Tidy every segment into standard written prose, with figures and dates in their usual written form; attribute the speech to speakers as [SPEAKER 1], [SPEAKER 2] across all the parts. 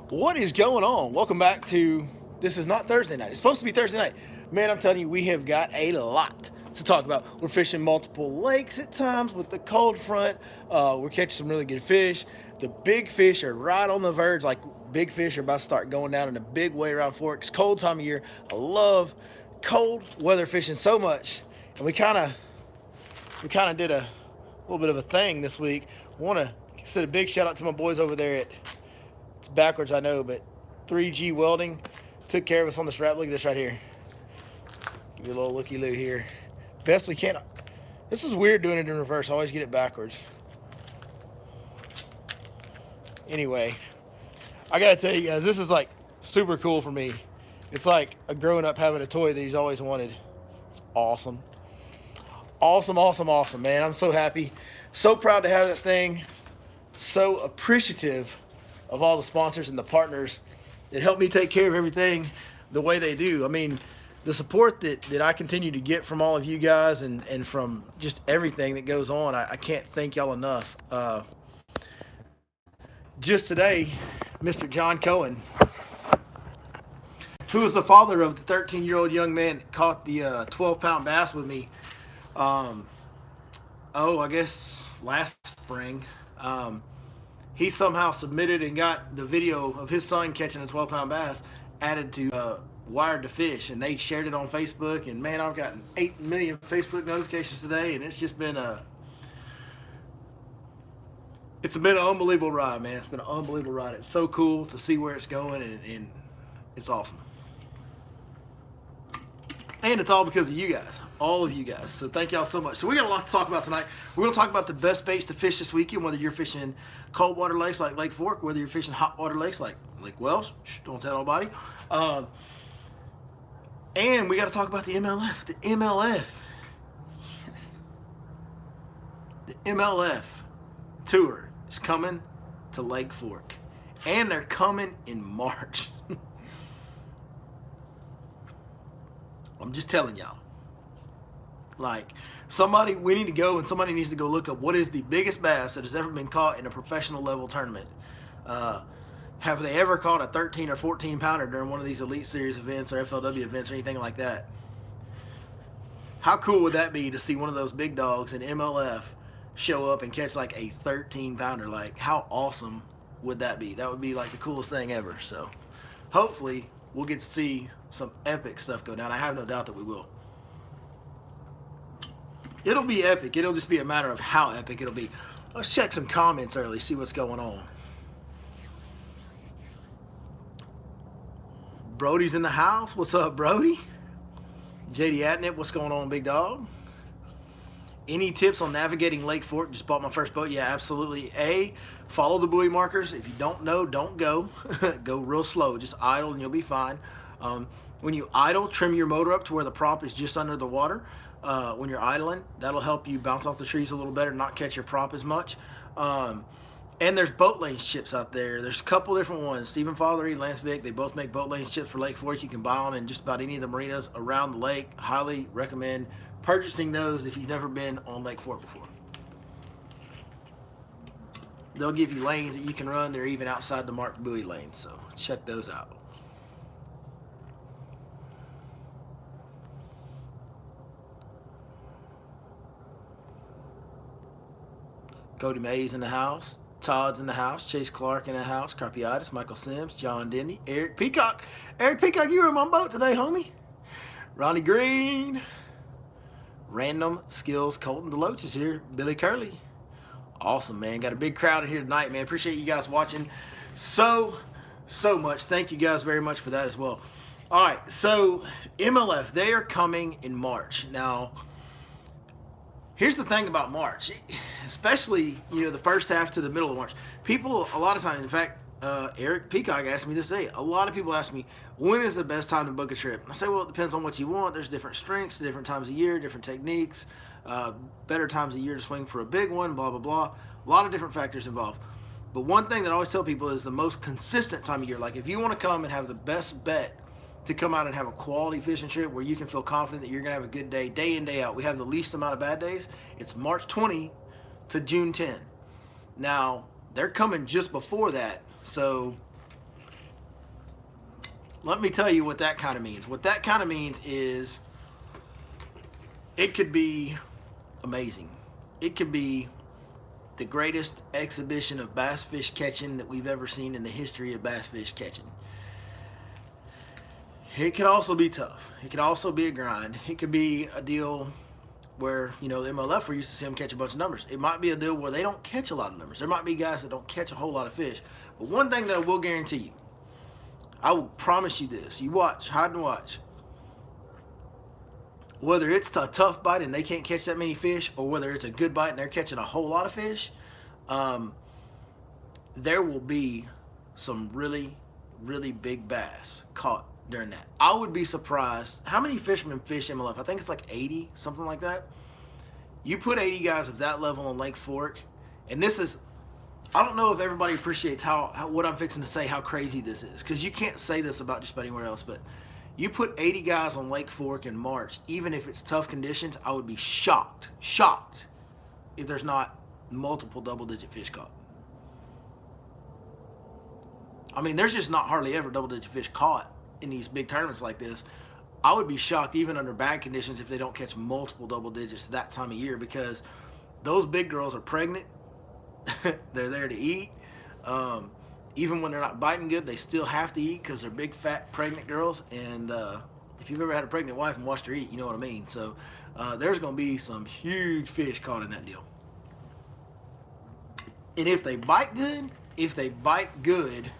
[SPEAKER 1] What is going on? Welcome back to this is not Thursday night. It's supposed to be Thursday night. Man, I'm telling you, we have got a lot to talk about. We're fishing multiple lakes at times with the cold front. We're catching some really good fish. The big fish are right on the verge. Like big fish are about to start going down in a big way around Forks. Cold time of year. I love cold weather fishing so much. And we kind of did a little bit of a thing this week. Want to send a big shout out to my boys over there at it's backwards, I know, but 3G Welding took care of us on the strap. Look at this right here. Give you a little looky-loo here. Best we can. This is weird doing it in reverse. I always get it backwards. Anyway, I got to tell you guys, this is like super cool for me. It's like a growing up having a toy that he's always wanted. It's awesome. Awesome, awesome, awesome, man. I'm so happy. So proud to have that thing. So appreciative of all the sponsors and the partners that help me take care of everything the way they do. I mean, the support that I continue to get from all of you guys and from just everything that goes on, I can't thank y'all enough. Just today, Mr. John Cohen, who was the father of the 13-year-old young man that caught the 12-pound bass with me, I guess last spring. He somehow submitted and got the video of his son catching a 12-pound bass added to Wired to Fish, and they shared it on Facebook. And man, I've gotten 8 million Facebook notifications today, and it's just been it's been an unbelievable ride, man. It's been an unbelievable ride. It's so cool to see where it's going, and it's awesome. And it's all because of you guys, all of you guys. So thank y'all so much. So we got a lot to talk about tonight. We're going to talk about the best baits to fish this weekend, whether you're fishing cold water lakes like Lake Fork, whether you're fishing hot water lakes like Lake Wells. Shh, don't tell nobody. And we got to talk about the MLF. The MLF. Yes. The MLF tour is coming to Lake Fork. And they're coming in March. I'm just telling y'all. Like, we need to go and somebody needs to go look up what is the biggest bass that has ever been caught in a professional level tournament. Have they ever caught a 13 or 14 pounder during one of these Elite Series events or FLW events or anything like that? How cool would that be to see one of those big dogs in MLF show up and catch like a 13 pounder? Like, how awesome would that be? That would be like the coolest thing ever. So hopefully we'll get to see some epic stuff go down. I have no doubt that we will. It'll be epic. It'll just be a matter of how epic it'll be. Let's check some comments early, see what's going on. Brody's in the house. What's up, Brody? JD Atnip, what's going on, big dog? Any tips on navigating Lake Fork? Just bought my first boat. Yeah, absolutely. Follow the buoy markers. If you don't know, don't go. Go real slow. Just idle and you'll be fine. When you idle, trim your motor up to where the prop is just under the water. When you're idling, that'll help you bounce off the trees a little better, not catch your prop as much. And there's boat lane chips out there. There's a couple different ones. Stephen Fothery, Lance Vick, they both make boat lane chips for Lake Fork. You can buy them in just about any of the marinas around the lake. Highly recommend purchasing those if you've never been on Lake Fork before. They'll give you lanes that you can run. They're even outside the marked buoy lanes, so check those out. Cody Mays in the house. Todd's in the house. Chase Clark in the house. Carpiatis, Michael Sims, John Denny, Eric Peacock. Eric Peacock, you were in my boat today, homie. Ronnie Green. Random Skills. Colton Deloach is here. Billy Curley. Awesome, man. Got a big crowd in here tonight, man. Appreciate you guys watching so much. Thank you guys very much for that as well. All right, so MLF, they are coming in March. Now, here's the thing about March, especially, the first half to the middle of March. People, a lot of times, in fact, Eric Peacock asked me this today. A lot of people ask me, when is the best time to book a trip? I say, well, it depends on what you want. There's different strengths, different times of year, different techniques, better times of year to swing for a big one, blah, blah, blah. A lot of different factors involved. But one thing that I always tell people is the most consistent time of year. Like, if you want to come and have the best bet to come out and have a quality fishing trip where you can feel confident that you're going to have a good day in, day out. We have the least amount of bad days. It's March 20 to June 10. Now, they're coming just before that, so Let me tell you what that kind of means. What that kind of means is it could be amazing. It could be the greatest exhibition of bass fish catching that we've ever seen in the history of bass fish catching. It could also be tough. It could also be a grind. It could be a deal where, the MLF, we used to see them catch a bunch of numbers. It might be a deal where they don't catch a lot of numbers. There might be guys that don't catch a whole lot of fish. But one thing that I will guarantee you, I will promise you this. You watch, hide and watch. Whether it's a tough bite and they can't catch that many fish, or whether it's a good bite and they're catching a whole lot of fish, there will be some really, really big bass caught during that. I would be surprised how many fishermen fish MLF. I think it's like 80, something like that. You put 80 guys of that level on Lake Fork, and this is, I don't know if everybody appreciates how what I'm fixing to say, how crazy this is, because you can't say this about just about anywhere else, but you put 80 guys on Lake Fork in March, even if it's tough conditions, I would be shocked if there's not multiple double-digit fish caught. I mean, there's just not hardly ever double-digit fish caught in these big tournaments like this. I would be shocked even under bad conditions if they don't catch multiple double digits that time of year, because those big girls are pregnant. They're there to eat. Even when they're not biting good, they still have to eat because they're big, fat, pregnant girls. And if you've ever had a pregnant wife and watched her eat, you know what I mean. So there's going to be some huge fish caught in that deal. And if they bite good,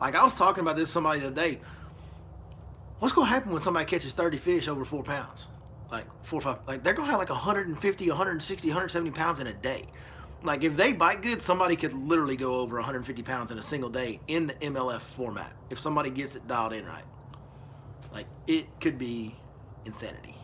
[SPEAKER 1] like I was talking about this to somebody the other day, what's going to happen when somebody catches 30 fish over 4 pounds? Like 4 or 5, like they're going to have like 150, 160, 170 pounds in a day. Like if they bite good, somebody could literally go over 150 pounds in a single day in the MLF format if somebody gets it dialed in right. Like it could be insanity.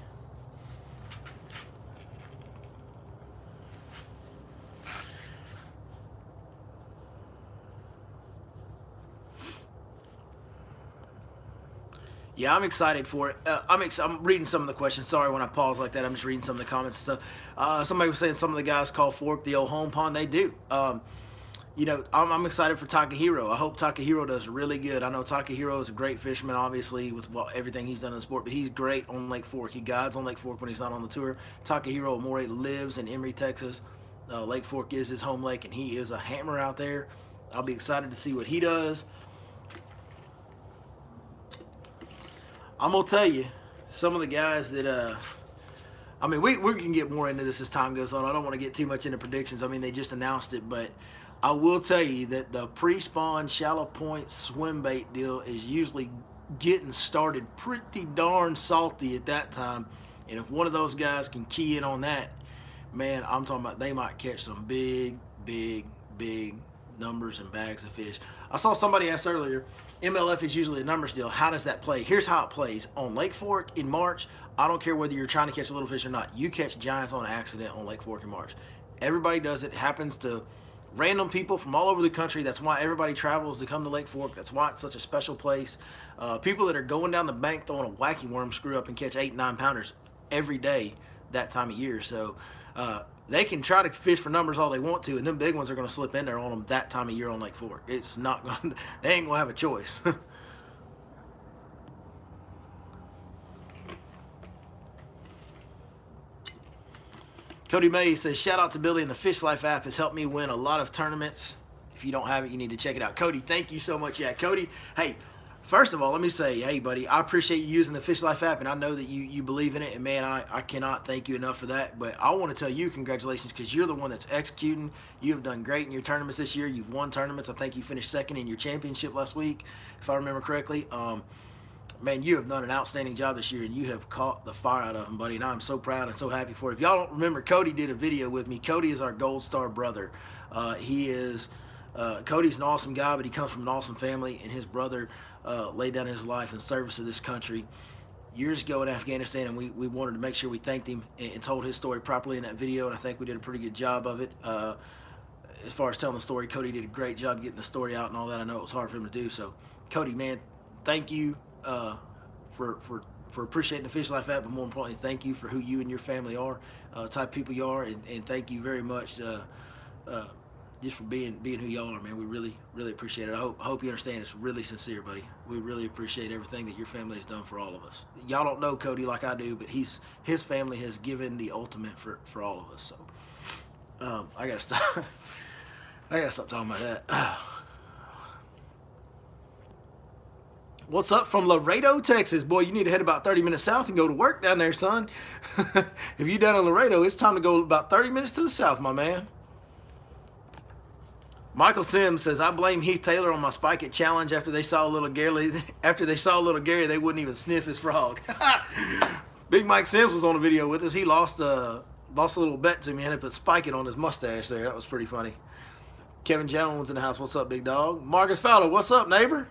[SPEAKER 1] Yeah, I'm excited for it. I'm reading some of the questions. Sorry when I pause like that. I'm just reading some of the comments and stuff. Somebody was saying some of the guys call Fork the old home pond. They do. I'm excited for Takahiro. I hope Takahiro does really good. I know Takahiro is a great fisherman, obviously, with everything he's done in the sport, but he's great on Lake Fork. He guides on Lake Fork when he's not on the tour. Takahiro Amore lives in Emory, Texas. Lake Fork is his home lake, and he is a hammer out there. I'll be excited to see what he does. I'm going to tell you, some of the guys that, we can get more into this as time goes on. I don't want to get too much into predictions. I mean, they just announced it, but I will tell you that the pre-spawn shallow point swim bait deal is usually getting started pretty darn salty at that time. And if one of those guys can key in on that, man, I'm talking about they might catch some big, big, big numbers and bags of fish. I saw somebody ask earlier, MLF is usually a numbers deal. How does that play? Here's how it plays. On Lake Fork in March, I don't care whether you're trying to catch a little fish or not. You catch giants on accident on Lake Fork in March. Everybody does it. It happens to random people from all over the country. That's why everybody travels to come to Lake Fork. That's why it's such a special place. People that are going down the bank throwing a wacky worm screw up and catch 8, 9 pounders every day that time of year. So they can try to fish for numbers all they want to, and them big ones are going to slip in there on them that time of year on Lake Fork. It's not going. They ain't going to have a choice. Cody May says, shout out to Billy, and the Fish Life app has helped me win a lot of tournaments. If you don't have it, you need to check it out. Cody, thank you so much. Yeah, Cody, hey, first of all, let me say, hey, buddy, I appreciate you using the Fish Life app, and I know that you believe in it, and, man, I cannot thank you enough for that. But I want to tell you congratulations, because you're the one that's executing. You have done great in your tournaments this year. You've won tournaments. I think you finished second in your championship last week, if I remember correctly. Man, you have done an outstanding job this year, and you have caught the fire out of them, buddy, and I'm so proud and so happy for it. If y'all don't remember, Cody did a video with me. Cody is our Gold Star brother. Cody's an awesome guy, but he comes from an awesome family, and his brother laid down his life in service of this country years ago in Afghanistan, and we wanted to make sure we thanked him and told his story properly in that video, and I think we did a pretty good job of it. As far as telling the story, Cody did a great job getting the story out and all that. I know it was hard for him to do. So, Cody, man, thank you for appreciating the Fish Life app, but more importantly, thank you for who you and your family are, type of people you are, and thank you very much just for being who y'all are, man. We really appreciate it. I hope you understand. It's really sincere, buddy. We really appreciate everything that your family has done for all of us. Y'all don't know Cody like I do, but his family has given the ultimate for all of us. So I gotta stop. I gotta stop talking about that. What's up from Laredo, Texas? Boy, you need to head about 30 minutes south and go to work down there, son. If you down in Laredo, it's time to go about 30 minutes to the south, my man. Michael Sims says, I blame Heath Taylor on my Spike It challenge. After they saw little Gary, they wouldn't even sniff his frog. Big Mike Sims was on a video with us. He lost a little bet to me and had to put Spike It on his mustache there. That was pretty funny. Kevin Jones in the house. What's up, big dog? Marcus Fowler, what's up, neighbor?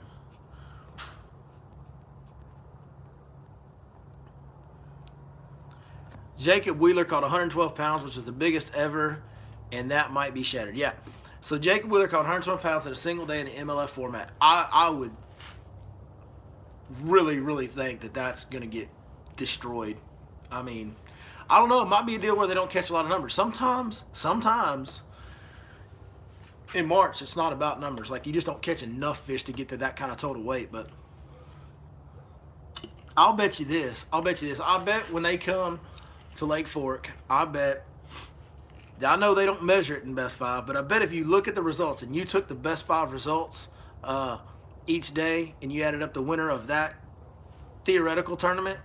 [SPEAKER 1] Jacob Wheeler caught 112 pounds, which is the biggest ever, and that might be shattered. Yeah. So Jacob Wheeler caught 112 pounds in a single day in the MLF format. I would really think that that's going to get destroyed. I mean, I don't know. It might be a deal where they don't catch a lot of numbers. Sometimes in March, it's not about numbers. Like, you just don't catch enough fish to get to that kind of total weight. But I'll bet you this. I bet when they come to Lake Fork, I know they don't measure it in best five, but I bet if you look at the results and you took the best five results each day and you added up the winner of that theoretical tournament,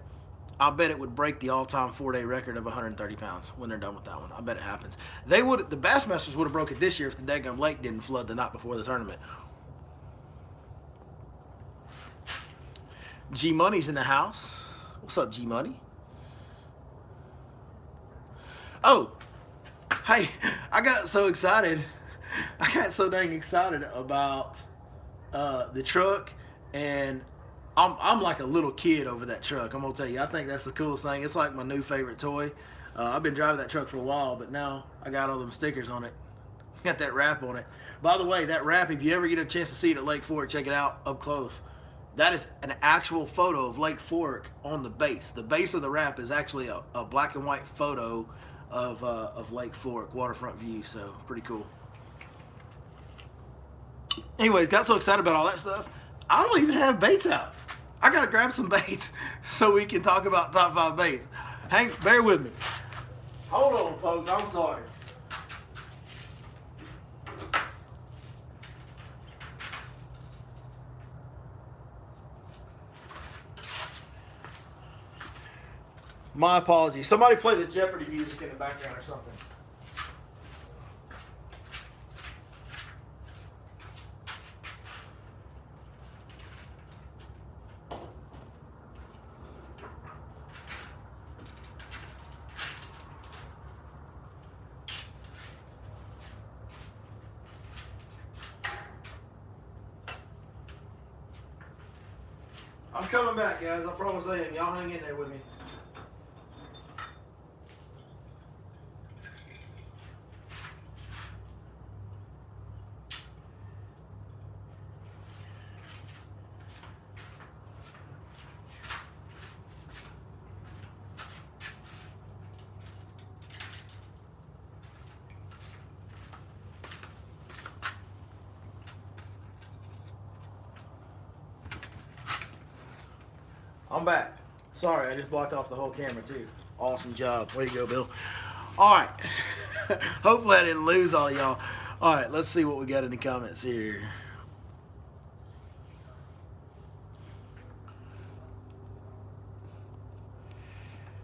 [SPEAKER 1] I bet it would break the all-time 4-day record of 130 pounds when they're done with that one. I bet it happens. The Bassmasters would have broke it this year if the daggum lake didn't flood the night before the tournament. G Money's in the house. What's up, G Money? Oh, hey, I got so excited. I got so dang excited about the truck, and I'm like a little kid over that truck. I'm gonna tell you, I think that's the coolest thing. It's like my new favorite toy. I've been driving that truck for a while, but now I got all them stickers on it. Got that wrap on it. By the way, that wrap, if you ever get a chance to see it at Lake Fork, check it out up close. That is an actual photo of Lake Fork on the base. The base of the wrap is actually a black and white photo of Lake Fork waterfront view, so pretty cool. Anyways, got so excited about all that stuff, I don't even have baits out. I gotta grab some baits so we can talk about top 5 baits. Bear with me. Hold on, folks, I'm sorry. My apologies. Somebody play the Jeopardy music in the background or something. I'm coming back, guys. I promise I am. Y'all hang in there with me. I'm back. Sorry, I just blocked off the whole camera too. Awesome job. Way to go, Bill. All right. Hopefully I didn't lose all y'all. All right, let's see what we got in the comments here.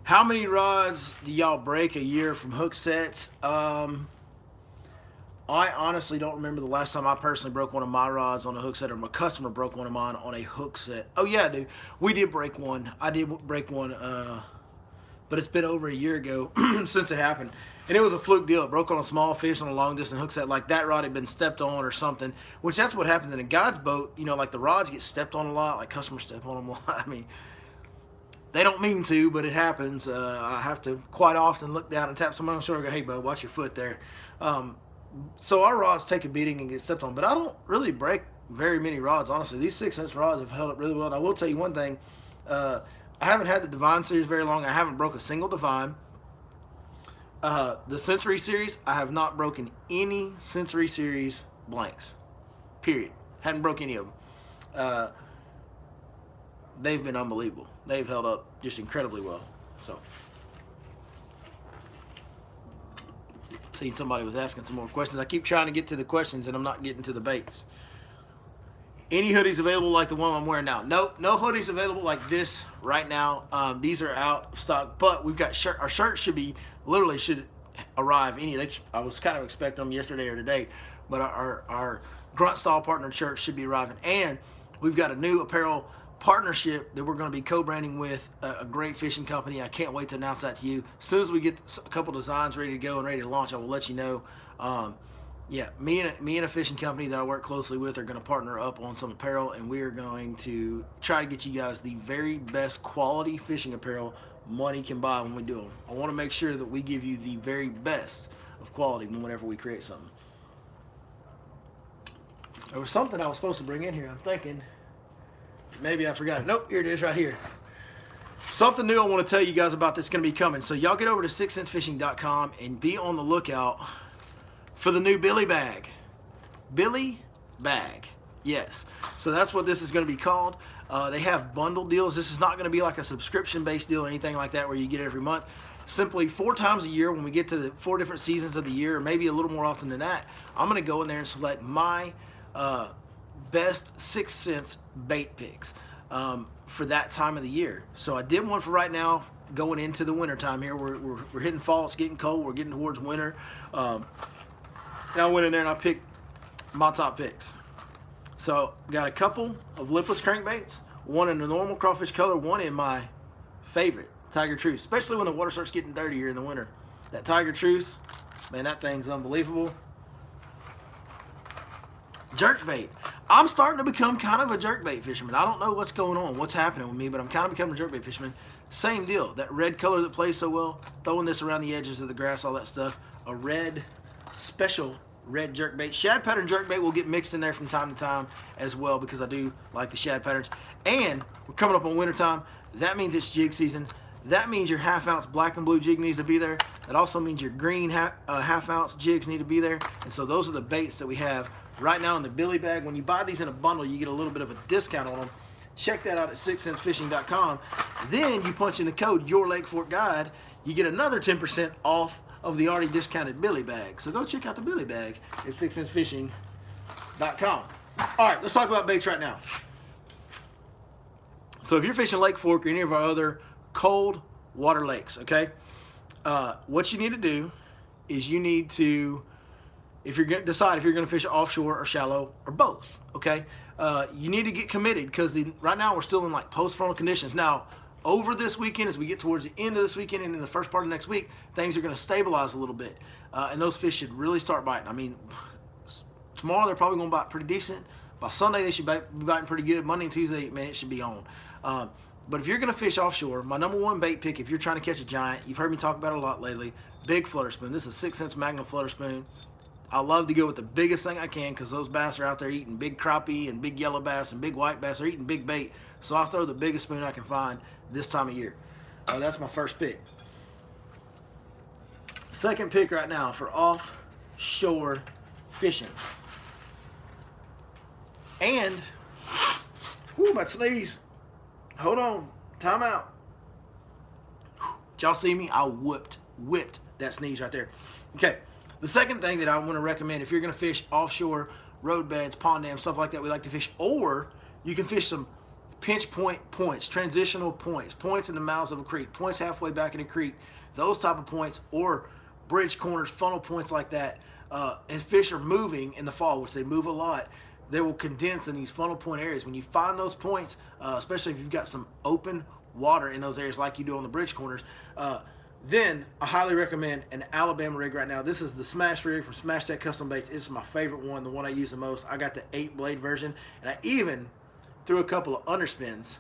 [SPEAKER 1] How many rods do y'all break a year from hook sets? I honestly don't remember the last time I personally broke one of my rods on a hook set, or my customer broke one of mine on a hook set. Oh yeah, dude, we did break one. I did break one, but it's been over a year ago since it happened, and it was a fluke deal. It broke on a small fish on a long distance hook set. Like that rod had been stepped on or something, which that's what happens in a guide's boat. You know, like the rods get stepped on a lot. Like customers step on them a lot. I mean, they don't mean to, but it happens. I have to quite often look down and tap someone on the shoulder and go, "Hey, bud, watch your foot there." So our rods take a beating and get stepped on, but I don't really break very many rods, honestly. These 6-inch rods have held up really well. And I will tell you one thing. I haven't had the Divine series very long. I haven't broke a single Divine. The Sensory Series, I have not broken any Sensory Series blanks. Period. Hadn't broke any of them. They've been unbelievable. They've held up just incredibly well. So, seen somebody was asking some more questions. I keep trying to get to the questions and I'm not getting to the baits. Any hoodies available like the one I'm wearing now? Nope, no hoodies available like this right now. These are out of stock, but we've got our shirts should arrive I was kind of expecting them yesterday or today, but our Grunt Style partner shirts should be arriving, and we've got a new apparel partnership that we're going to be co-branding with a great fishing company. I can't wait to announce that to you. As soon as we get a couple designs ready to go and ready to launch, I will let you know. Yeah, me and a fishing company that I work closely with are going to partner up on some apparel, and we are going to try to get you guys the very best quality fishing apparel money can buy when we do them. I want to make sure that we give you the very best of quality whenever we create something. There was something I was supposed to bring in here. I'm thinking maybe I forgot it. Nope, here it is right here. Something new I want to tell you guys about that's going to be coming. So y'all get over to sixcensefishing.com and be on the lookout for the new Billy Bag. Billy Bag. Yes. So that's what this is going to be called. They have bundle deals. This is not going to be like a subscription-based deal or anything like that where you get it every month. Simply 4 times a year when we get to the 4 different seasons of the year, or maybe a little more often than that, I'm going to go in there and select my best 6th Sense bait picks for that time of the year. So I did one for right now going into the winter time here. We're hitting fall. It's getting cold. We're getting towards winter. And I went in there and I picked my top picks. So got a couple of lipless crankbaits, one in the normal crawfish color, one in my favorite, Tiger Truce, especially when the water starts getting dirty here in the winter. That Tiger Truce, man, that thing's unbelievable. Jerkbait. I'm starting to become kind of a jerkbait fisherman. I don't know what's going on, what's happening with me, but I'm kind of becoming a jerkbait fisherman. Same deal. That red color that plays so well, throwing this around the edges of the grass, all that stuff. A red, special red jerkbait. Shad pattern jerkbait will get mixed in there from time to time as well because I do like the shad patterns. And we're coming up on winter time. That means it's jig season. That means your half-ounce black and blue jig needs to be there. That also means your green half-ounce jigs need to be there. And so those are the baits that we have right now in the Billy Bag. When you buy these in a bundle, you get a little bit of a discount on them. Check that out at sixcensefishing.com. Then you punch in the code YourLakeFortGuide. You get another 10% off of the already discounted Billy Bag. So go check out the Billy Bag at sixcensefishing.com. All right, let's talk about baits right now. So if you're fishing Lake Fork or any of our other cold water lakes, okay, what you need to do is you need to, if you're going to decide if you're going to fish offshore or shallow or both, okay, you need to get committed because right now we're still in like post-frontal conditions. Now, over this weekend, as we get towards the end of this weekend and in the first part of next week, things are going to stabilize a little bit, and those fish should really start biting. I mean, tomorrow they're probably going to bite pretty decent. By Sunday, they should be biting pretty good. Monday and Tuesday, man, it should be on. But if you're going to fish offshore, my number one bait pick, if you're trying to catch a giant, you've heard me talk about it a lot lately, big flutter spoon. This is a 6 Sense Magnum flutter spoon. I love to go with the biggest thing I can because those bass are out there eating big crappie and big yellow bass and big white bass. They're eating big bait. So I'll throw the biggest spoon I can find this time of year. That's my first pick. Second pick right now for offshore fishing. And, whoo, my sneeze. Hold on. Time out. Did y'all see me? I whipped that sneeze right there. Okay. The second thing that I want to recommend, if you're going to fish offshore road beds, pond dams, stuff like that, we like to fish, or you can fish some pinch point points, transitional points, points in the mouths of a creek, points halfway back in a creek, those type of points, or bridge corners, funnel points like that. As fish are moving in the fall, which they move a lot, they will condense in these funnel point areas. When you find those points, especially if you've got some open water in those areas like you do on the bridge corners, then I highly recommend an Alabama rig right now. This is the Smash rig from Smash Tech Custom Baits. This is my favorite one, the one I use the most. I got the 8-blade version, and I even threw a couple of underspins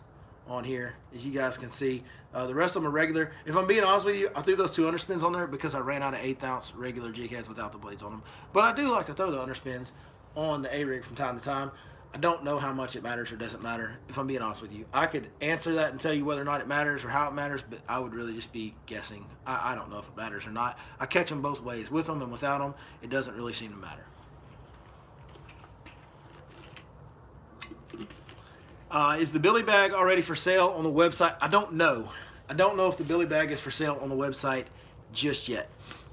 [SPEAKER 1] on here, as you guys can see. The rest of them are regular. If I'm being honest with you, I threw those 2 underspins on there because I ran out of 1/8 ounce regular jig heads without the blades on them. But I do like to throw the underspins on the A-rig from time to time. I don't know how much it matters or doesn't matter, if I'm being honest with you. I could answer that and tell you whether or not it matters or how it matters, but I would really just be guessing. I don't know if it matters or not. I catch them both ways. With them and without them, it doesn't really seem to matter. Is the Billy Bag already for sale on the website? I don't know. I don't know if the Billy Bag is for sale on the website just yet.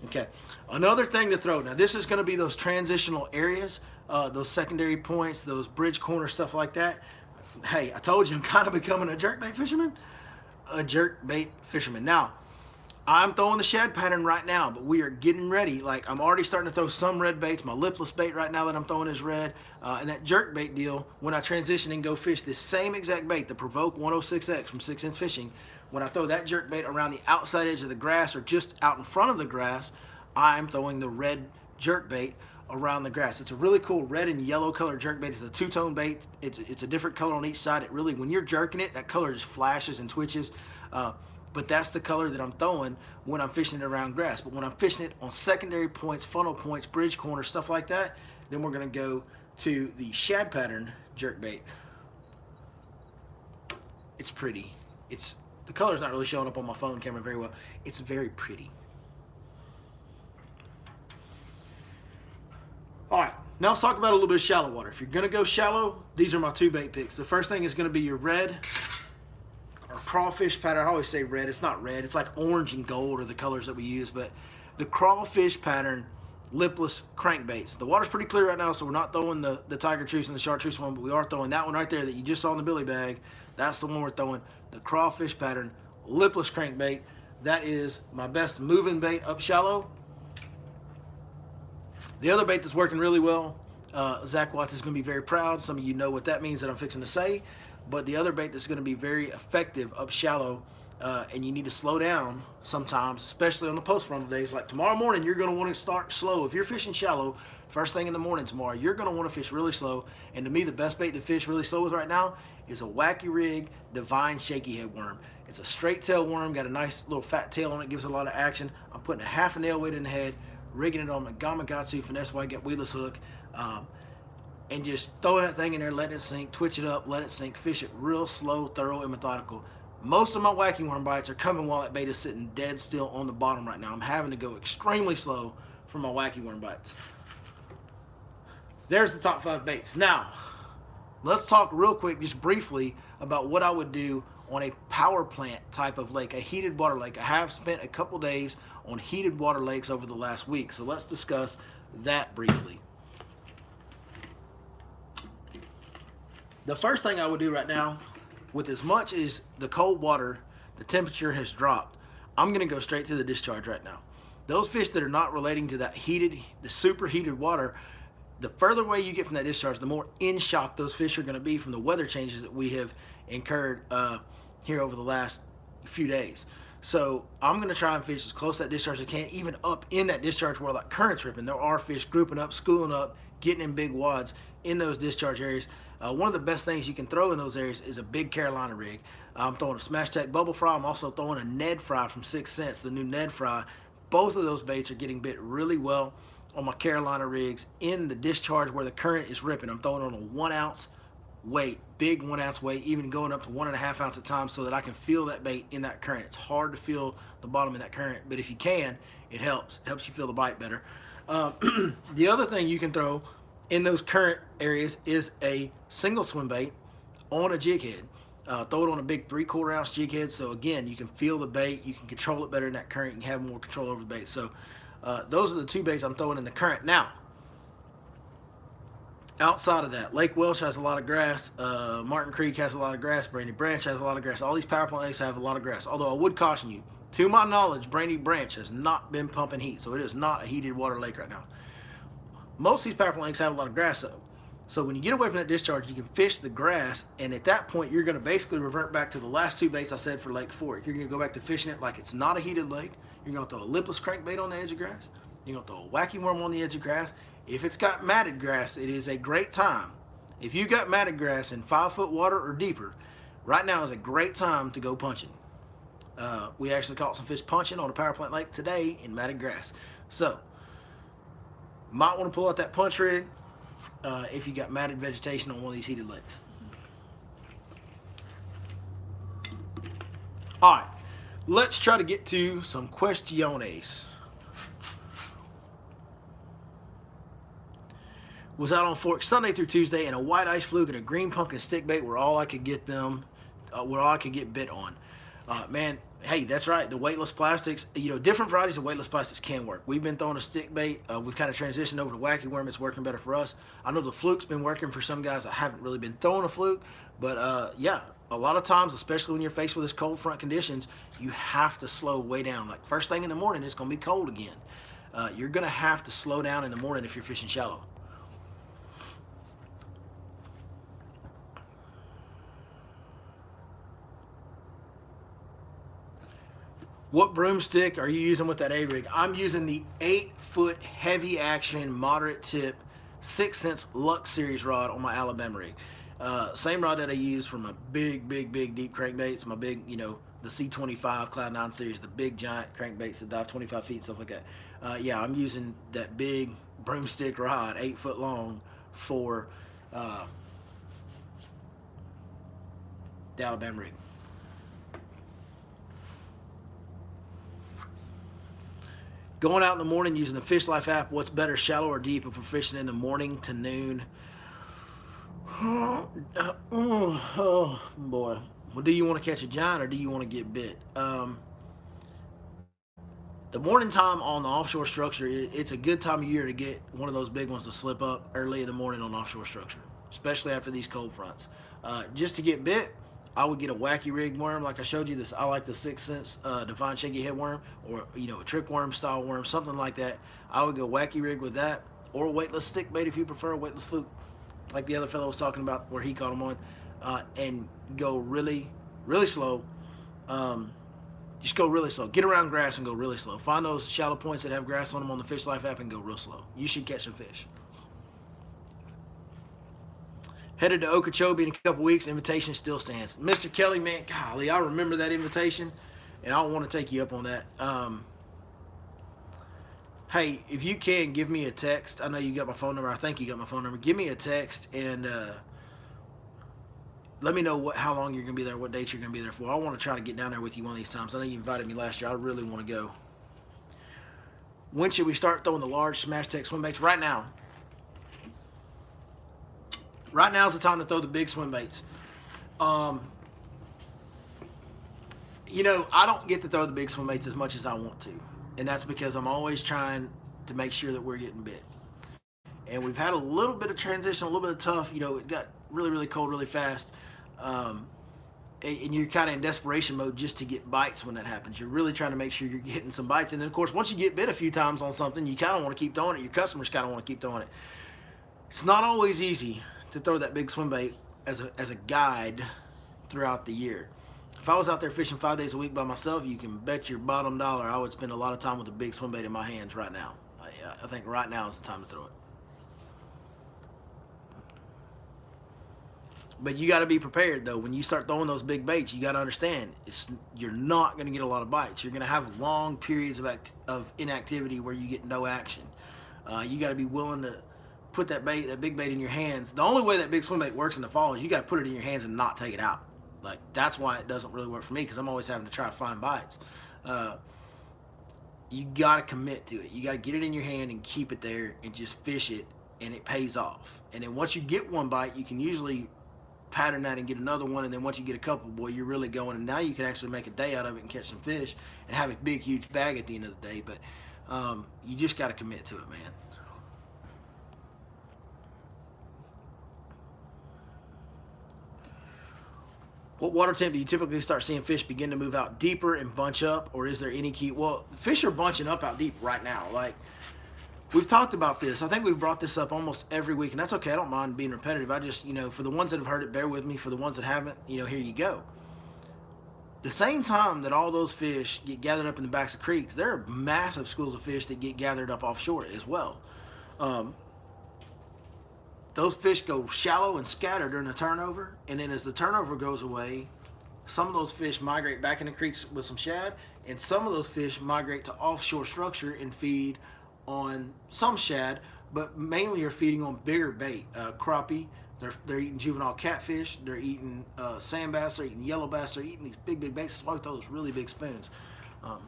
[SPEAKER 1] Okay. Another thing to throw. Now, this is going to be those transitional areas, those secondary points, those bridge corners, stuff like that. Hey, I told you I'm kind of becoming a jerkbait fisherman. A jerkbait fisherman. Now, I'm throwing the shad pattern right now, but we are getting ready. Like, I'm already starting to throw some red baits. My lipless bait right now that I'm throwing is red. And that jerk bait deal, when I transition and go fish this same exact bait, the Provoke 106X from 6 Inch Fishing, when I throw that jerk bait around the outside edge of the grass or just out in front of the grass, I'm throwing the red jerk bait around the grass. It's a really cool red and yellow color jerk bait. It's a two-tone bait. It's a different color on each side. It really, when you're jerking it, that color just flashes and twitches. But that's the color that I'm throwing when I'm fishing it around grass. But when I'm fishing it on secondary points, funnel points, bridge corners, stuff like that, then we're going to go to the shad pattern jerkbait. It's pretty. The color's not really showing up on my phone camera very well. It's very pretty. All right, now let's talk about a little bit of shallow water. If you're going to go shallow, these are my two bait picks. The first thing is going to be your red or crawfish pattern. I always say red. It's not red. It's like orange and gold are the colors that we use. But the crawfish pattern lipless crankbaits. The water's pretty clear right now, so we're not throwing the tiger truce and the chartreuse one, but we are throwing that one right there that you just saw in the Billy Bag. That's the one we're throwing. The crawfish pattern lipless crankbait. That is my best moving bait up shallow. The other bait that's working really well, Zach Watts is going to be very proud. Some of you know what that means that I'm fixing to say. But the other bait that's going to be very effective up shallow, and you need to slow down sometimes, especially on the post frontal days. Like tomorrow morning, you're going to want to start slow. If you're fishing shallow, first thing in the morning tomorrow, you're going to want to fish really slow. And to me, the best bait to fish really slow with right now is a Wacky Rig Divine Shaky Head Worm. It's a straight tail worm, got a nice little fat tail on it, gives a lot of action. I'm putting a half a nail weight in the head, rigging it on my Gamakatsu Finesse White Gap weedless hook, and just throwing that thing in there, letting it sink, twitch it up, let it sink, fish it real slow, thorough, and methodical. Most of my whacking worm bites are coming while that bait is sitting dead still on the bottom right now. I'm having to go extremely slow for my whacking worm bites. There's the top 5 baits. Now, let's talk real quick, just briefly, about what I would do on a power plant type of lake, a heated water lake. I have spent a couple days on heated water lakes over the last week, so let's discuss that briefly. The first thing I would do right now, with as much as the cold water, the temperature has dropped, I'm going to go straight to the discharge right now. Those fish that are not relating to that heated, the super heated water, the further away you get from that discharge, the more in shock those fish are going to be from the weather changes that we have incurred here over the last few days. So I'm going to try and fish as close to that discharge as I can, even up in that discharge where that current's ripping. There are fish grouping up, schooling up, getting in big wads in those discharge areas. One of the best things you can throw in those areas is a big Carolina rig. I'm throwing a Smash Tech Bubble Fry. I'm also throwing a Ned Fry from 6 Cents, the new Ned Fry. Both of those baits are getting bit really well on my Carolina rigs in the discharge where the current is ripping. I'm throwing on a 1 ounce weight, big 1 ounce weight, even going up to 1.5 ounces at times so that I can feel that bait in that current. It's hard to feel the bottom of that current, but if you can, it helps. It helps you feel the bite better. The other thing you can throw in those current areas is a single swim bait on a jig head. Throw it on a big 3/4 ounce jig head, so again, you can feel the bait, you can control it better in that current, you can have more control over the bait. So those are the 2 baits I'm throwing in the current. Now, outside of that, Lake Welsh has a lot of grass, Martin Creek has a lot of grass, Brandy Branch has a lot of grass. All these power plant lakes have a lot of grass, although I would caution you, to my knowledge, Brandy Branch has not been pumping heat, so it is not a heated water lake right now. Most of these power plant lakes have a lot of grass though. So when you get away from that discharge, you can fish the grass, and at that point, you're going to basically revert back to the last 2 baits I said for Lake Fork. You're going to go back to fishing it like it's not a heated lake. You're going to throw a lipless crankbait on the edge of grass. You're going to throw a wacky worm on the edge of grass. If it's got matted grass, it is a great time. If you got matted grass in 5-foot water or deeper, right now is a great time to go punching. We actually caught some fish punching on a power plant lake today in matted grass. So, might want to pull out that punch rig, if you got matted vegetation on one of these heated lakes. All right, let's try to get to some questiones. Was out on Fork Sunday through Tuesday, and a white ice fluke and a green pumpkin stick bait were all I could get them, were all I could get bit on. Man, hey, that's right. The weightless plastics, different varieties of weightless plastics can work. We've been throwing a stick bait. We've kind of transitioned over to wacky worm. It's working better for us. I know the fluke's been working for some guys. I haven't really been throwing a fluke, but yeah, a lot of times, especially when you're faced with this cold front conditions, you have to slow way down. Like first thing in the morning, it's going to be cold again. You're going to have to slow down in the morning if you're fishing shallow. What broomstick are you using with that A-rig? I'm using the 8-foot heavy action moderate tip 6 cents Lux Series rod on my Alabama rig. Same rod that I use for my big deep crankbaits, my big, the C25 Cloud 9 series, the big giant crankbaits that dive 25 feet and stuff like that. Yeah, I'm using that big broomstick rod, 8 foot long, for the Alabama rig. Going out in the morning using the Fish Life app, what's better, shallow or deep if we're fishing in the morning to noon? Oh boy. Well, do you want to catch a giant or do you want to get bit? The morning time on the offshore structure, it's a good time of year to get one of those big ones to slip up early in the morning on offshore structure, especially after these cold fronts. Just to get bit, I would get a wacky rig worm like I showed you. I like the 6 cents Divine Shaky Head worm, or a trick worm style worm, something like that. I would go wacky rig with that, or a weightless stick bait if you prefer a weightless fluke, like the other fellow was talking about where he caught them on, and go really slow. Just go really slow. Get around grass and go really slow. Find those shallow points that have grass on them on the Fish Life app and go real slow. You should catch some fish. Headed to Okeechobee in a couple weeks. Invitation still stands. Mr. Kelly, man, golly, I remember that invitation, and I want to take you up on that. Hey, if you can, give me a text. I know you got my phone number. I think you got my phone number. Give me a text and let me know how long you're going to be there, what dates you're going to be there for. I want to try to get down there with you one of these times. I know you invited me last year. I really want to go. When should we start throwing the large Smash Tech swim baits? Right now. Right now is the time to throw the big swim baits. I don't get to throw the big swim baits as much as I want to. And that's because I'm always trying to make sure that we're getting bit. And we've had a little bit of transition, a little bit of tough. It got really cold really fast. And you're kind of in desperation mode just to get bites when that happens. You're really trying to make sure you're getting some bites. And then, of course, once you get bit a few times on something, you kind of want to keep throwing it. Your customers kind of want to keep throwing it. It's not always easy to throw that big swim bait as a guide throughout the year. If I was out there fishing 5 days a week by myself, you can bet your bottom dollar I would spend a lot of time with a big swim bait in my hands right now. I think right now is the time to throw it. But you got to be prepared, though. When you start throwing those big baits, you got to understand you're not going to get a lot of bites. You're going to have long periods of inactivity where you get no action. You got to be willing to put that big bait in your hands. The only way that big swim bait works in the fall is you got to put it in your hands and not take it out. Like, that's why it doesn't really work for me, because I'm always having to try to find bites. You got to commit to it. You got to get it in your hand and keep it there and just fish it, and it pays off. And then once you get one bite, you can usually pattern that and get another one, and then once you get a couple, boy, you're really going, and now you can actually make a day out of it and catch some fish and have a big, huge bag at the end of the day. But you just got to commit to it, man. What water temp do you typically start seeing fish begin to move out deeper and bunch up, or is there any key? Well, fish are bunching up out deep right now. Like, we've talked about this. I think we've brought this up almost every week, and that's okay. I don't mind being repetitive. I just, for the ones that have heard it, bear with me. For the ones that haven't, here you go. The same time that all those fish get gathered up in the backs of creeks, there are massive schools of fish that get gathered up offshore as well. Those fish go shallow and scatter during the turnover, and then as the turnover goes away, some of those fish migrate back in the creeks with some shad, and some of those fish migrate to offshore structure and feed on some shad but mainly are feeding on bigger bait, crappie. They're eating juvenile catfish. They're eating sand bass. They're eating yellow bass. They're eating these big baits. That's why we throw those really big spoons. Um,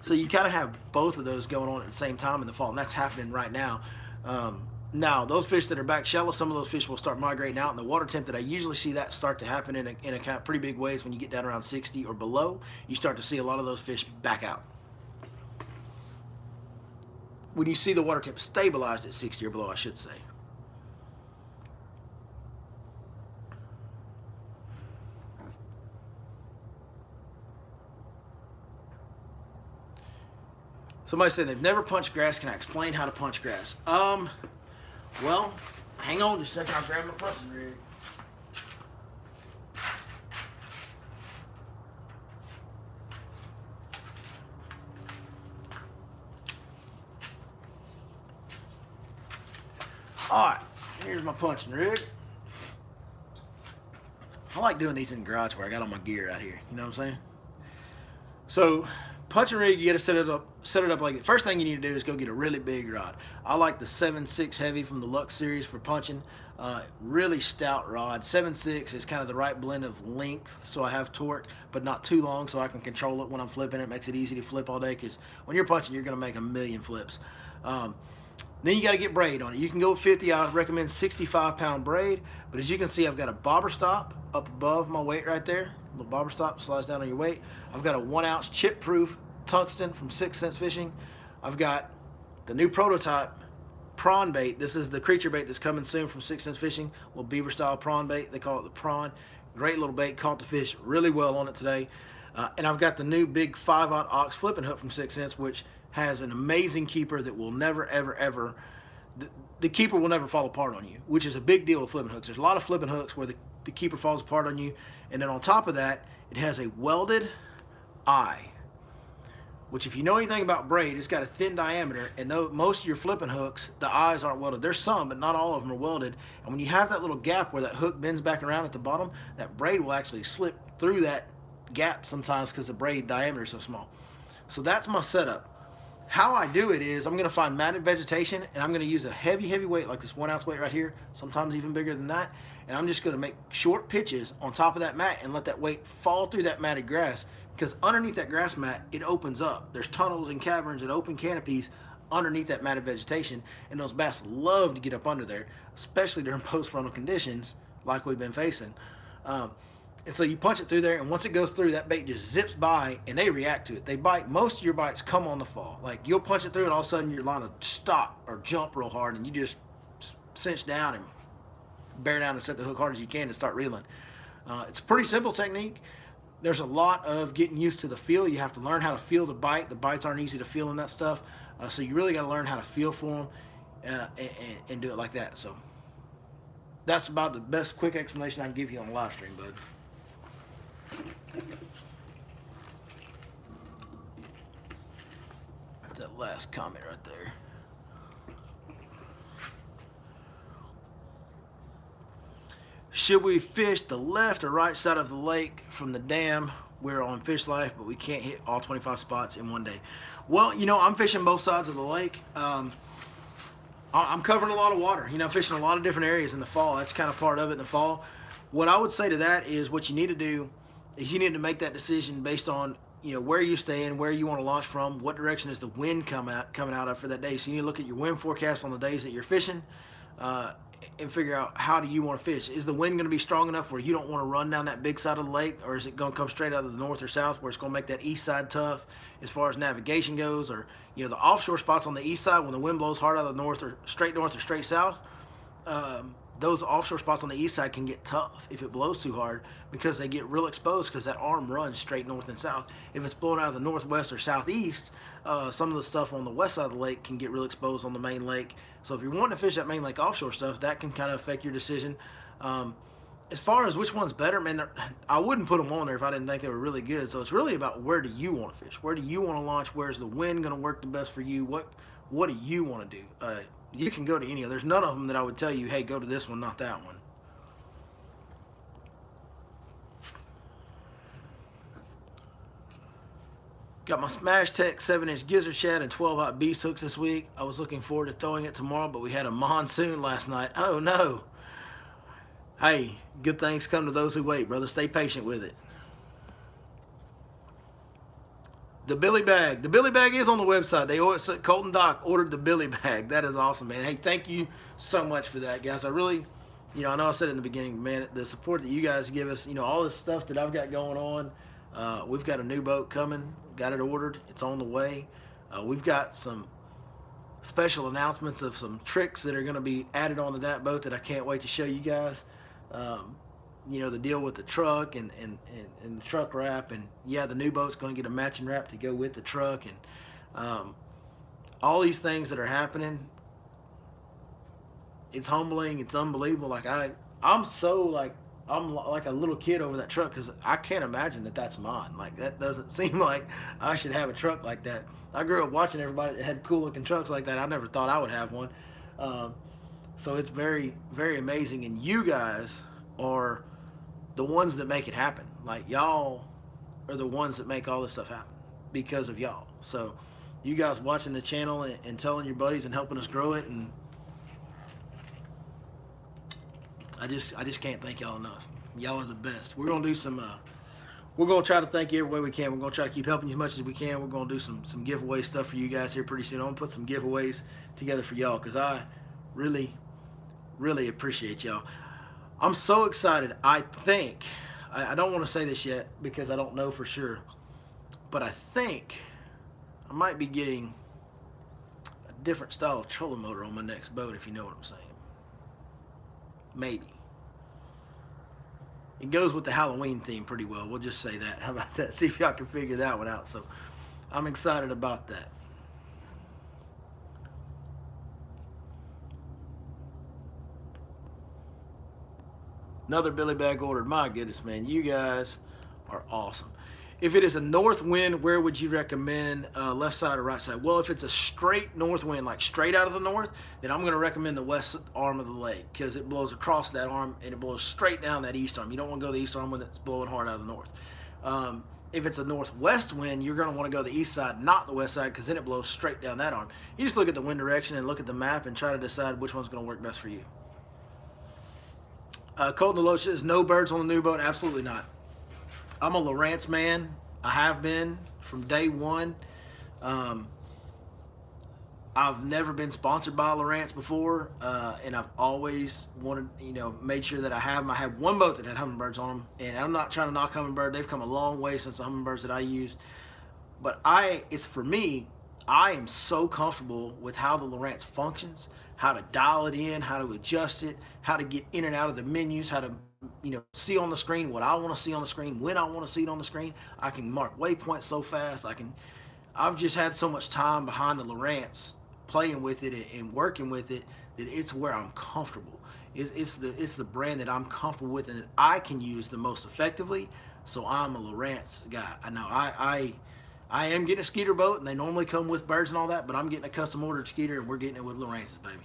[SPEAKER 1] so you kind of have both of those going on at the same time in the fall, and that's happening right now. Now, those fish that are back shallow, some of those fish will start migrating out in the water temp. That I usually see that start to happen in a kind of pretty big ways when you get down around 60 or below. You start to see a lot of those fish back out. When you see the water temp stabilized at 60 or below, I should say. Somebody said they've never punched grass. Can I explain how to punch grass? Well, hang on just a second. I'll grab my punching rig. Alright, here's my punching rig. I like doing these in the garage where I got all my gear out here. You know what I'm saying? So, punching rig, you got to set it up like the first thing you need to do is go get a really big rod. I like the 7.6 heavy from the Lux series for punching. Really stout rod. 7.6 is kind of the right blend of length, so I have torque, but not too long, so I can control it when I'm flipping. It makes it easy to flip all day, because when you're punching, you're going to make a million flips. Then you got to get braid on it. You can go 50. I recommend 65-pound braid, but as you can see, I've got a bobber stop up above my weight right there. A little bobber stop slides down on your weight. I've got a 1-ounce chip-proof tungsten from 6 Cents Fishing. I've got the new prototype prawn bait. This is the creature bait that's coming soon from 6 Cents Fishing. Little beaver style prawn bait. They call it the prawn. Great little bait. Caught the fish really well on it today. And I've got the new big 5/0 ox flipping hook from 6 Cents, which has an amazing keeper that will never, ever, the keeper will never fall apart on you, which is a big deal with flipping hooks. There's a lot of flipping hooks where the keeper falls apart on you. And then on top of that, it has a welded eye, which if you know anything about braid, it's got a thin diameter, and though most of your flipping hooks, the eyes aren't welded. There's some, but not all of them are welded. And when you have that little gap where that hook bends back around at the bottom, that braid will actually slip through that gap sometimes because the braid diameter is so small. So that's my setup. How I do it is I'm going to find matted vegetation, and I'm going to use a heavy weight like this 1-ounce weight right here, sometimes even bigger than that, and I'm just going to make short pitches on top of that mat and let that weight fall through that matted grass, because underneath that grass mat, it opens up. There's tunnels and caverns and open canopies underneath that matted vegetation, and those bass love to get up under there, especially during post-frontal conditions like we've been facing. And so you punch it through there, and once it goes through, that bait just zips by, and they react to it. They bite. Most of your bites come on the fall. Like, you'll punch it through, and all of a sudden your line will stop or jump real hard, and you just cinch down and bear down and set the hook hard as you can and start reeling. It's a pretty simple technique. There's a lot of getting used to the feel. You have to learn how to feel the bite. The bites aren't easy to feel in that stuff. So you really got to learn how to feel for them and do it like that. So that's about the best quick explanation I can give you on the live stream, bud. That last comment right there. Should we fish the left or right side of the lake from the dam? We're on Fish Life, but we can't hit all 25 spots in one day. Well, you know, I'm fishing both sides of the lake. I'm covering a lot of water. You know, I'm fishing a lot of different areas in the fall. That's kind of part of it in the fall. What I would say to that is what you need to do is you need to make that decision based on, you know, where you staying, where you want to launch from, what direction is the wind coming out of for that day. So you need to look at your wind forecast on the days that you're fishing and figure out how do you want to fish. Is the wind going to be strong enough where you don't want to run down that big side of the lake, or is it going to come straight out of the north or south where it's going to make that east side tough as far as navigation goes? Or, you know, the offshore spots on the east side when the wind blows hard out of the north or straight south, those offshore spots on the east side can get tough if it blows too hard because they get real exposed because that arm runs straight north and south. If it's blowing out of the northwest or southeast, some of the stuff on the west side of the lake can get real exposed on the main lake. So if you're wanting to fish that main lake offshore stuff, that can kind of affect your decision. As far as which one's better, man, I wouldn't put them on there if I didn't think they were really good. So it's really about where do you want to fish? Where do you want to launch? Where's the wind going to work the best for you? What do you want to do? You can go to any of them. There's none of them that I would tell you, hey, go to this one, not that one. Got my Smash Tech 7-inch gizzard shad and 12-aught beast hooks this week. I was looking forward to throwing it tomorrow, but we had a monsoon last night. Oh no. Hey, good things come to those who wait, brother. Stay patient with it. The Billy Bag. The Billy Bag is on the website. Colton Doc ordered the Billy Bag. That is awesome, man. Hey, thank you so much for that, guys. I really, I know I said it in the beginning, man, the support that you guys give us, all this stuff that I've got going on. We've got a new boat coming. Got it ordered. It's on the way. We've got some special announcements of some tricks that are going to be added onto that boat that I can't wait to show you guys. The deal with the truck and the truck wrap, and yeah, the new boat's going to get a matching wrap to go with the truck, and all these things that are happening. It's humbling. It's unbelievable. Like I'm so like I'm like a little kid over that truck because I can't imagine that that's mine. Like that doesn't seem like I should have a truck like that. I grew up watching everybody that had cool looking trucks like that. I never thought I would have one. So it's very, very amazing, and you guys are the ones that make it happen. Like y'all are the ones that make all this stuff happen because of y'all. So you guys watching the channel and telling your buddies and helping us grow it, and I just can't thank y'all enough. Y'all are the best. We're gonna do some. We're gonna try to thank you every way we can. We're gonna try to keep helping you as much as we can. We're gonna do some giveaway stuff for you guys here pretty soon. I'm gonna put some giveaways together for y'all because I really, really appreciate y'all. I'm so excited. I think, I don't want to say this yet because I don't know for sure, but I think I might be getting a different style of trolling motor on my next boat, if you know what I'm saying. Maybe. It goes with the Halloween theme pretty well. We'll just say that. How about that? See if y'all can figure that one out. So I'm excited about that. Another Billy Bag ordered. My goodness, man. You guys are awesome. If it is a north wind, where would you recommend left side or right side? Well, if it's a straight north wind, like straight out of the north, then I'm going to recommend the west arm of the lake because it blows across that arm and it blows straight down that east arm. You don't want to go the east arm when it's blowing hard out of the north. If it's a northwest wind, you're going to want to go the east side, not the west side, because then it blows straight down that arm. You just look at the wind direction and look at the map and try to decide which one's going to work best for you. Colton Deloach says, no birds on the new boat. Absolutely not. I'm a Lowrance man. I have been from day one. I've never been sponsored by Lowrance before, and I've always wanted, made sure that I have them. I had one boat that had Humminbirds on them, and I'm not trying to knock Humminbird. They've come a long way since the Humminbirds that I used. But it's for me, I am so comfortable with how the Lowrance functions, how to dial it in, how to adjust it, how to get in and out of the menus, how to see on the screen what I want to see on the screen, when I want to see it on the screen. I can mark waypoints so fast. I've just had so much time behind the Lowrance playing with it and working with it that it's where I'm comfortable. It's the brand that I'm comfortable with and that I can use the most effectively. So I'm a Lowrance guy. I know I am getting a Skeeter boat, and they normally come with birds and all that, but I'm getting a custom ordered Skeeter, and we're getting it with Lowrance's, baby.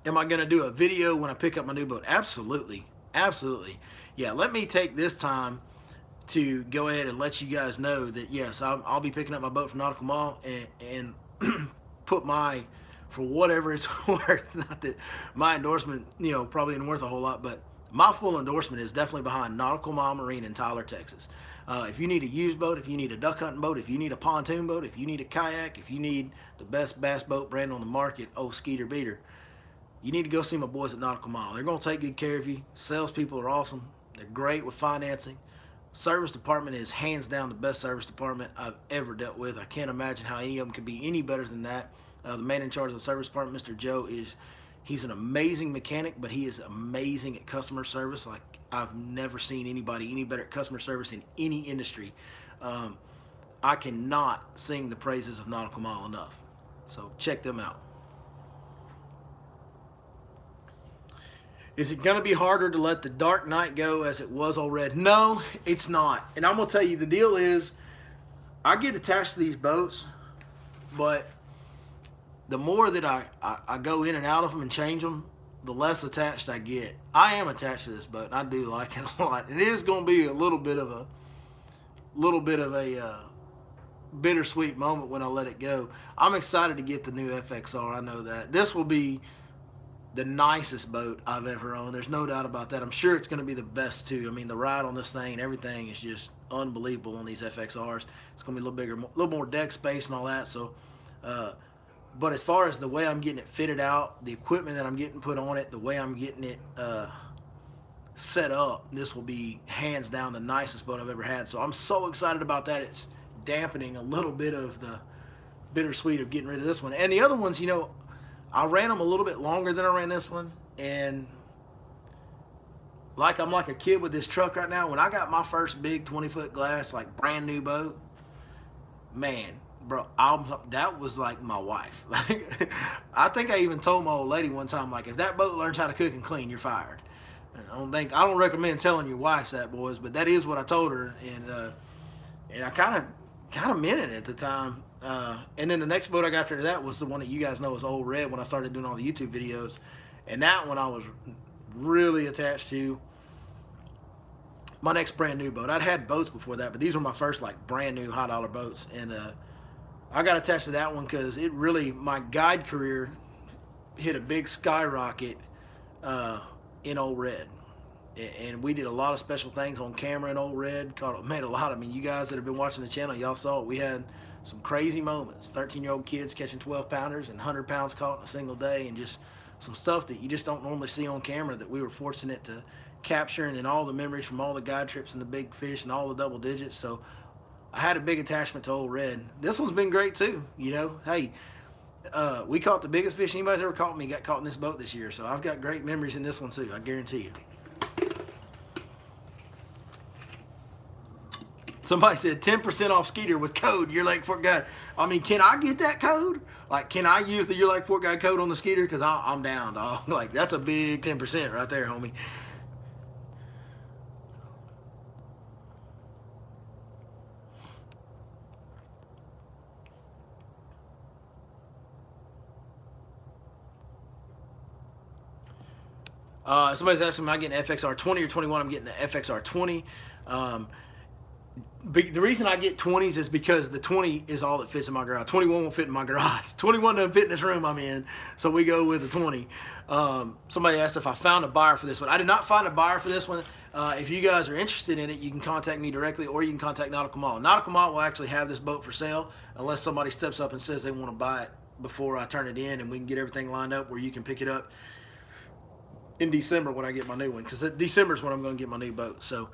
[SPEAKER 1] Am I going to do a video when I pick up my new boat? Absolutely. Absolutely. Yeah, let me take this time to go ahead and let you guys know that, yes, I'll be picking up my boat from Nautical Mall and put for whatever it's worth, not that my endorsement, probably isn't worth a whole lot, but my full endorsement is definitely behind Nautical Mall Marine in Tyler, Texas. If you need a used boat, if you need a duck hunting boat, if you need a pontoon boat, if you need a kayak, if you need the best bass boat brand on the market, Skeeter Beater, you need to go see my boys at Nautical Mall. They're going to take good care of you. Salespeople are awesome. They're great with financing. Service department is hands down the best service department I've ever dealt with. I can't imagine how any of them could be any better than that. The man in charge of the service department, Mr. Joe, he's an amazing mechanic, but he is amazing at customer service. Like, I've never seen anybody any better at customer service in any industry. I cannot sing the praises of Nautical Mall enough. So check them out. Is it going to be harder to let the Dark Knight go as it was already? No, it's not. And I'm going to tell you, the deal is, I get attached to these boats, but the more that I go in and out of them and change them, the less attached I get. I am attached to this boat, and I do like it a lot. It is going to be a little bit of a bittersweet moment when I let it go. I'm excited to get the new FXR. I know that this will be the nicest boat I've ever owned. There's no doubt about that. I'm sure it's going to be the best too. I mean, the ride on this thing, everything is just unbelievable on these FXRs. It's going to be a little bigger, a little more deck space and all that. So, but as far as the way I'm getting it fitted out, the equipment that I'm getting put on it, the way I'm getting it set up, this will be hands down the nicest boat I've ever had. So I'm so excited about that. It's dampening a little bit of the bittersweet of getting rid of this one. And the other ones, you know, I ran them a little bit longer than I ran this one, and like I'm like a kid with this truck right now. When I got my first big 20-foot glass, like brand new boat, man, bro, that was like my wife. Like, I think I even told my old lady one time, like, if that boat learns how to cook and clean, you're fired. I don't recommend telling your wives that, boys, but that is what I told her, and I kind of meant it at the time. And then the next boat I got after that was the one that you guys know is Old Red, when I started doing all the YouTube videos. And that one I was really attached to. My next brand new boat. I'd had boats before that, but these were my first like brand new high dollar boats. And I got attached to that one because it really, my guide career hit a big skyrocket in Old Red. And we did a lot of special things on camera in Old Red. Made a lot. I mean, you guys that have been watching the channel, y'all saw it. We had some crazy moments. 13-year-old kids catching 12-pounders and 100 pounds caught in a single day, and just some stuff that you just don't normally see on camera that we were fortunate to capture, and then all the memories from all the guide trips and the big fish and all the double digits. So I had a big attachment to Old Red. This one's been great too. You know, hey, we caught the biggest fish anybody's ever caught. Got caught in this boat this year. So I've got great memories in this one too, I guarantee you. Somebody said 10% off Skeeter with code Your Lake Fort Guide. I mean, can I get that code? Like, can I use the Your Lake Fort Guide code on the Skeeter? Because I'm down, dog. Like, that's a big 10% right there, homie. Somebody's asking, am I getting FXR 20 or 21? I'm getting the FXR 20. The reason I get 20s is because the 20 is all that fits in my garage. 21 won't fit in my garage. 21 doesn't fit in this room I'm in, so we go with the 20. Somebody asked if I found a buyer for this one. I did not find a buyer for this one. If you guys are interested in it, you can contact me directly, or you can contact Nautical Mall. Nautical Mall will actually have this boat for sale unless somebody steps up and says they want to buy it before I turn it in, and we can get everything lined up where you can pick it up in December when I get my new one, because December is when I'm going to get my new boat. So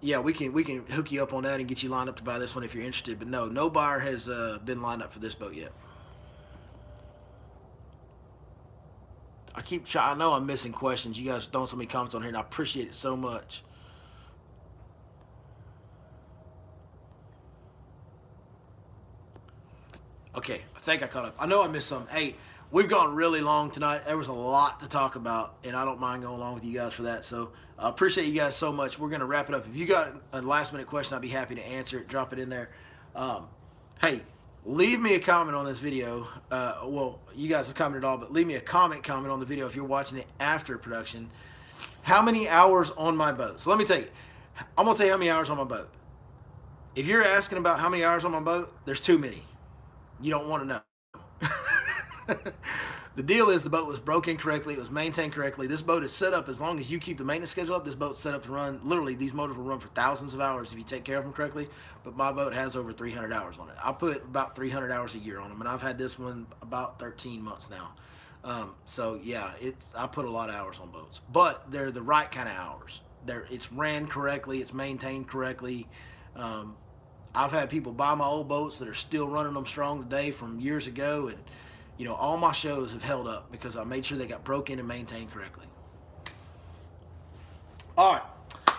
[SPEAKER 1] yeah, we can hook you up on that and get you lined up to buy this one if you're interested. But no buyer has been lined up for this boat yet. I know I'm missing questions. You guys are throwing so many comments on here, and I appreciate it so much. Okay, I think I caught up. I know I missed some. Hey, we've gone really long tonight. There was a lot to talk about, and I don't mind going along with you guys for that. So I appreciate you guys so much. We're going to wrap it up. If you got a last-minute question, I'd be happy to answer it. Drop it in there. Hey, leave me a comment on this video. Well, you guys have commented all, but leave me a comment on the video if you're watching it after production. How many hours on my boat? So let me tell you. I'm going to tell you how many hours on my boat. If you're asking about how many hours on my boat, there's too many. You don't want to know. The deal is the boat was broken correctly. It was maintained correctly. This boat is set up, as long as you keep the maintenance schedule up, this boat's set up to run, literally, these motors will run for thousands of hours if you take care of them correctly, but my boat has over 300 hours on it. I put about 300 hours a year on them, and I've had this one about 13 months now. So, yeah, I put a lot of hours on boats, but they're the right kind of hours. It's ran correctly. It's maintained correctly. I've had people buy my old boats that are still running them strong today from years ago, and you know, all my shows have held up because I made sure they got broken and maintained correctly. All right.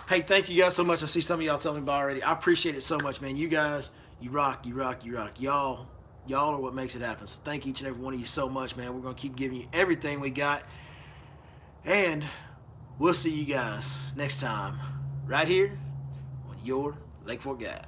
[SPEAKER 1] Hey, thank you guys so much. I see some of y'all telling me about already. I appreciate it so much, man. You guys, you rock, you rock, you rock. Y'all are what makes it happen. So thank each and every one of you so much, man. We're going to keep giving you everything we got. And we'll see you guys next time right here on Your Lake Fort Guide.